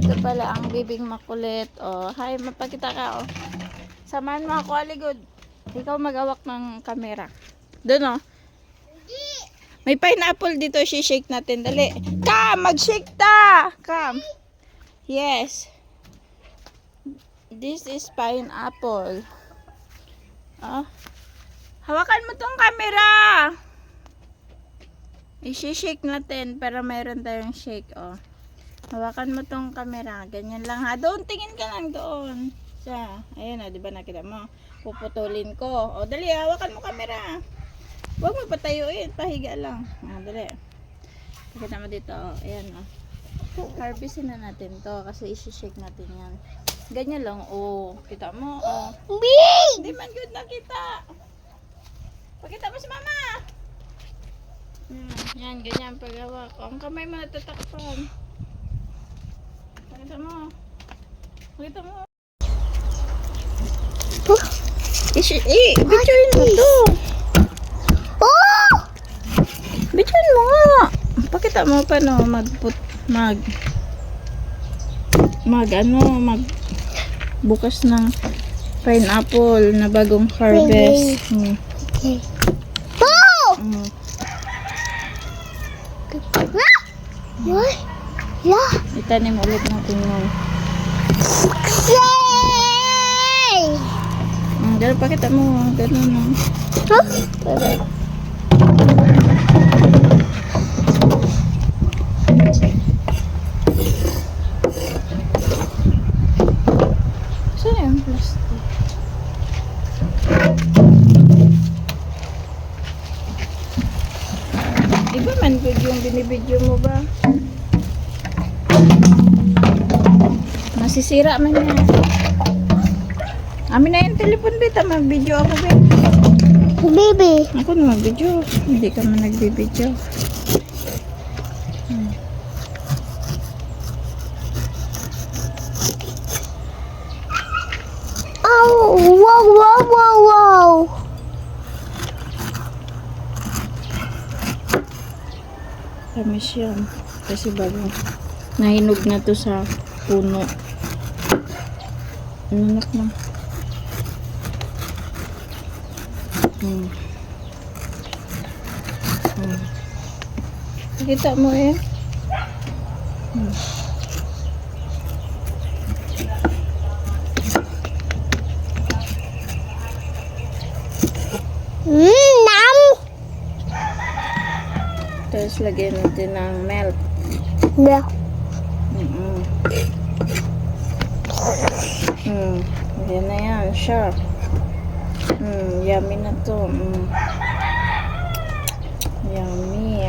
Ito pala ang bibing makulit. Oh, hi, mapakita ka. Oh. Samahan mo ako, Aligod. Ikaw mag-awak ng camera. Doon, oh. May pineapple dito. Shake natin. Dali. Come, mag-shake ta. Come. Yes. This is pineapple. Oh. Hawakan mo tong camera. I-shake natin para mayroon tayong shake. Oh. Hawakan mo tong camera. Ganyan lang ha. Doon, tingin ka lang doon. Siya. Ayan o, diba nakita mo? Puputulin ko. O, dali, hawakan mo camera. Huwag mo patayuin. Pahiga lang. O, dali. Pakita mo dito. O, ayan o. Harvestin na natin to. Kasi isi-shake natin yan. Ganyan lang. O, kita mo. O. Hindi man good nakita. Pakita mo si mama. Yan, ganyan paghawak. O, ang kamay mo natatakpan. Pakita mo. Pakita mo. Bidyoin mo to. Oh! Bidyoin mo nga. Pakita mo pa no, bukas ng pineapple na bagong harvest. Okay. Oh! What? Yeah. Itanim ulit natin yun. Yay! Ganun, pakita mo. Ganun no. Huh? Saan yung plastic? Iba man good yung binibidyo mo ba? Masisira man yan. Amin na yung telepon, beta. Mag-video ako, beta. Baby. Ako na mag-video. Hindi ka man nag-video. Oh, wow, wow, wow, wow. Tamis yan. Kasi bagong nahinog na to sa puno. Nanak na. Kita mo eh. Nam. Tapos lagyan natin ng milk. Yeah. Yan na yan. Sharp. Yummy na to. Yummy.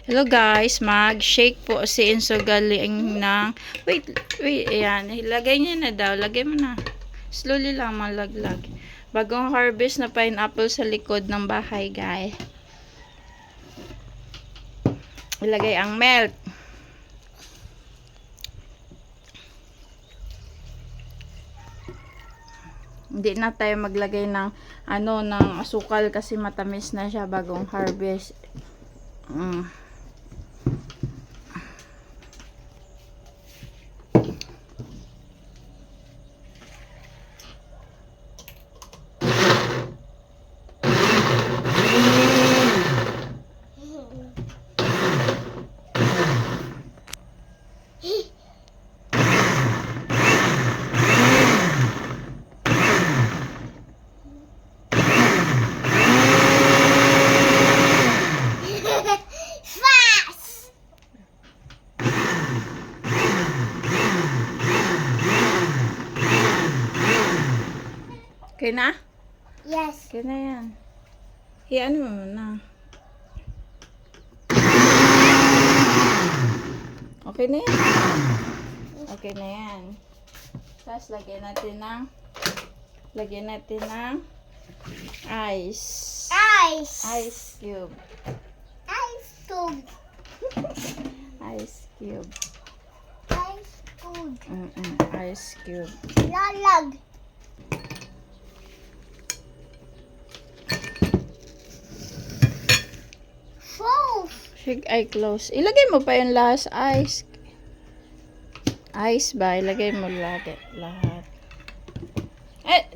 Hello guys, mag-shake po si Enzo galing ng wait, ayan, ilagay niya na daw, lagay mo na slowly lang, malaglag. Bagong harvest na pineapple sa likod ng bahay guys. Ilagay ang milk. Hindi na tayo maglagay ng ng asukal kasi matamis na siya bagong harvest. Fast. Okay na? Yes. Okay na yan. Hiyan mo muna. Okay na yan. Okay na yan. Tapos lagyan natin ng ice. Ice. Ice cube. Ice cube. Ice cube. Ice cube. Ice cube. Lalag. Shake eye close. Ilagay mo pa yung last ice. Ice ba? Ilagay mo lahat.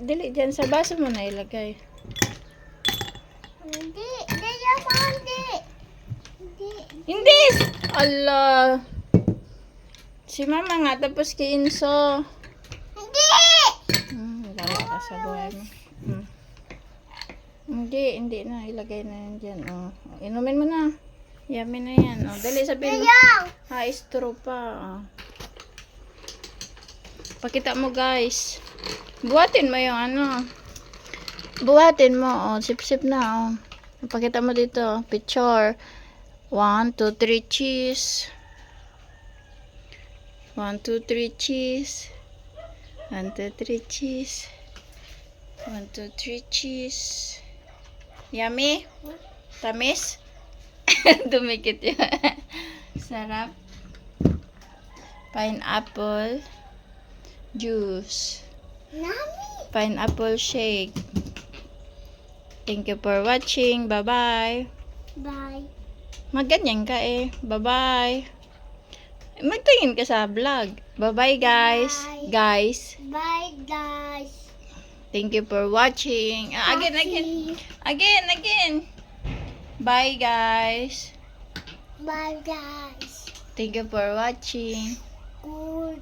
Dili dyan sa baso mo na ilagay. Hindi. Hindi. Hindi! Allah! Si mama nga, tapos kay Inso. Hindi. Lala ka sa buhay mo. Hindi na. Ilagay na yan dyan. Oh. Inumin mo na. Yummy na yan. Oh. Dali, sabihin mo. Ayaw. Ha, straw pa. Oh. Pakita mo, guys. Buhatin mo yung ano. Buhatin mo. Oh. Sip-sip na. Oh. Pakita mo dito. Picture. 1, 2, 3, cheese. 1, 2, 3, cheese. 1, 2, 3, cheese. 1, 2, 3, cheese. Yummy? Tamis? Dumikit yun. Sarap. Pineapple juice. Nami. Pineapple shake. Thank you for watching. Bye-bye. Bye. Magganyan ka eh. Bye-bye. Magtingin ka sa vlog. Bye-bye, guys. Bye. Guys. Bye, guys. Thank you for watching. Again. Bye, guys. Bye, guys. Thank you for watching. Good.